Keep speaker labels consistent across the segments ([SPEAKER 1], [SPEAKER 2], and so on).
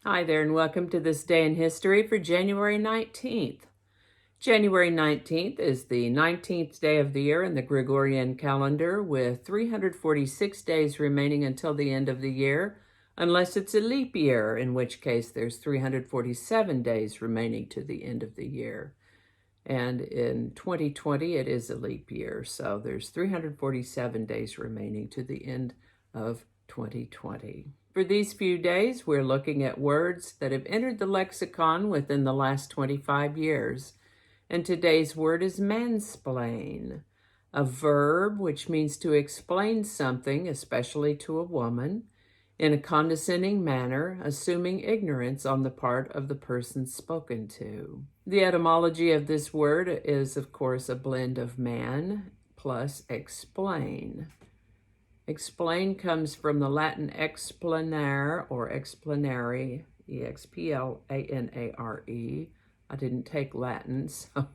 [SPEAKER 1] Hi there, and welcome to this day in history for January 19th. January 19th is the 19th day of the year in the Gregorian calendar, with 346 days remaining until the end of the year, unless it's a leap year, in which case there's 347 days remaining to the end of the year. And in 2020, it is a leap year, so there's 347 days remaining to the end of 2020. For these few days, we're looking at words that have entered the lexicon within the last 25 years. And today's word is mansplain, a verb which means to explain something, especially to a woman, in a condescending manner, assuming ignorance on the part of the person spoken to. The etymology of this word is, of course, a blend of man plus explain. Explain comes from the Latin explanare or explanare, E-X-P-L-A-N-A-R-E. I didn't take Latin, so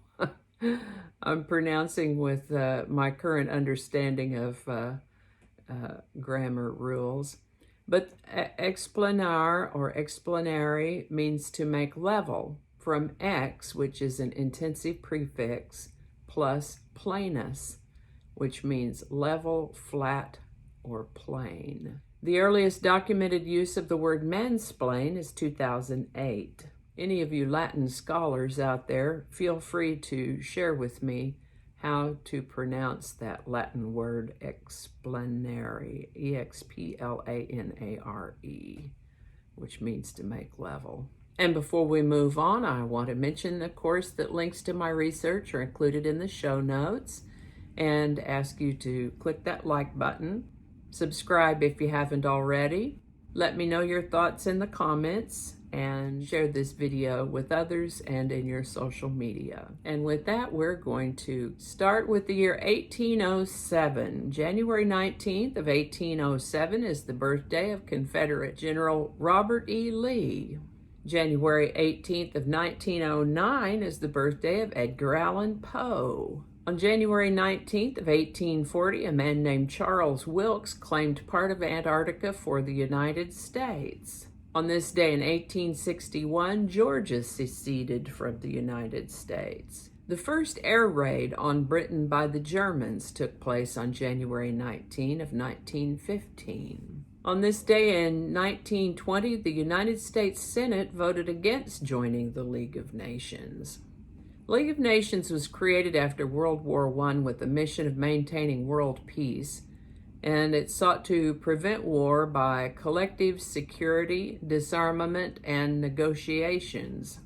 [SPEAKER 1] I'm pronouncing with my current understanding of grammar rules. But explanar or explanare means to make level from ex, which is an intensive prefix, plus planus, which means level, flat, or plain. The earliest documented use of the word mansplain is 2008. Any of you Latin scholars out there, feel free to share with me how to pronounce that Latin word explanare, E-X-P-L-A-N-A-R-E, which means to make level. And before we move on, I want to mention, of course, that links to my research are included in the show notes, and ask you to click that like button, subscribe if you haven't already, let me know your thoughts in the comments, and share this video with others and in your social media. And with that, we're going to start with the year 1807. January 19th of 1807 is the birthday of Confederate General Robert E. Lee. January 18th of 1909 is the birthday of Edgar Allen Poe. On January 19th of 1840, a man named Charles Wilkes claimed part of Antarctica for the United States. On this day in 1861, Georgia seceded from the United States. The first air raid on Britain by the Germans took place on January 19 of 1915. On this day in 1920, the United States Senate voted against joining the League of Nations. League of Nations was created after World War I with the mission of maintaining world peace, and it sought to prevent war by collective security, disarmament, and negotiations.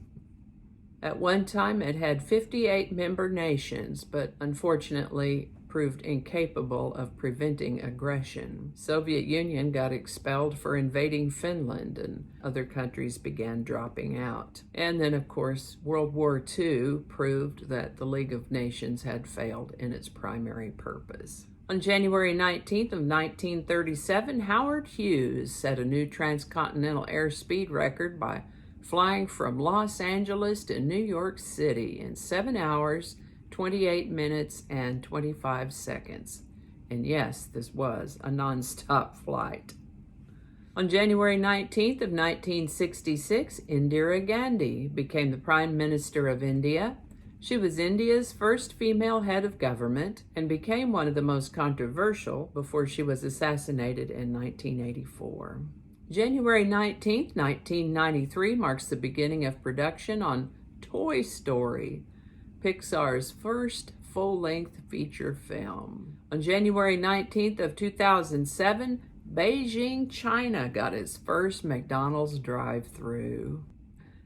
[SPEAKER 1] At one time, it had 58 member nations, but unfortunately proved incapable of preventing aggression. Soviet Union got expelled for invading Finland, and other countries began dropping out. And then, of course, World War II proved that the League of Nations had failed in its primary purpose. On January 19th of 1937, Howard Hughes set a new transcontinental airspeed record by flying from Los Angeles to New York City in 7 hours, 28 minutes, and 25 seconds. And yes, this was a non-stop flight. On January 19th of 1966, Indira Ghandi became the Prime Minister of India. She was India's first female head of government and became one of the most controversial before she was assassinated in 1984. January 19th, 1993 marks the beginning of production on Toy Story, Pixar's first full-length feature film. On January 19th of 2007, Beijing, China got its first McDonald's drive-thru.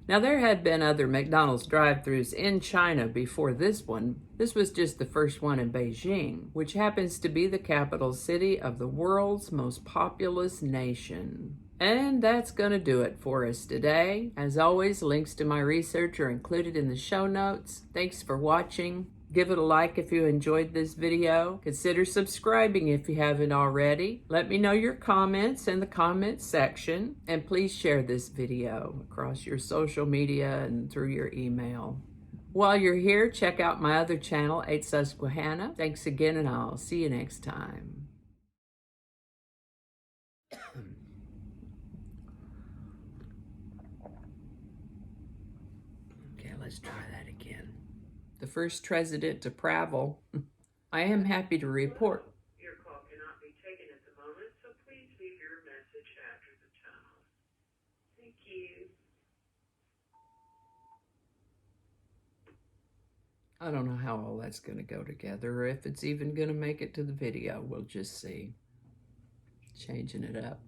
[SPEAKER 1] Now, there had been other McDonald's drive-thrus in China before this one. This was just the first one in Beijing, which happens to be the capital city of the world's most populous nation. And that's going to do it for us today. As always, links to my research are included in the show notes. Thanks for watching. Give it a like if you enjoyed this video. Consider subscribing if you haven't already. Let me know your comments in the comments section. And please share this video across your social media and through your email. While you're here, check out my other channel, 8 Susquehanna. Thanks again, and I'll see you next time. let's try that again. The first president to travel. I am happy to report.
[SPEAKER 2] Your call cannot be taken at the moment, so please leave your message after the tone. Thank you.
[SPEAKER 1] I don't know how all that's going to go together, or if it's even going to make it to the video. We'll just see. Changing it up.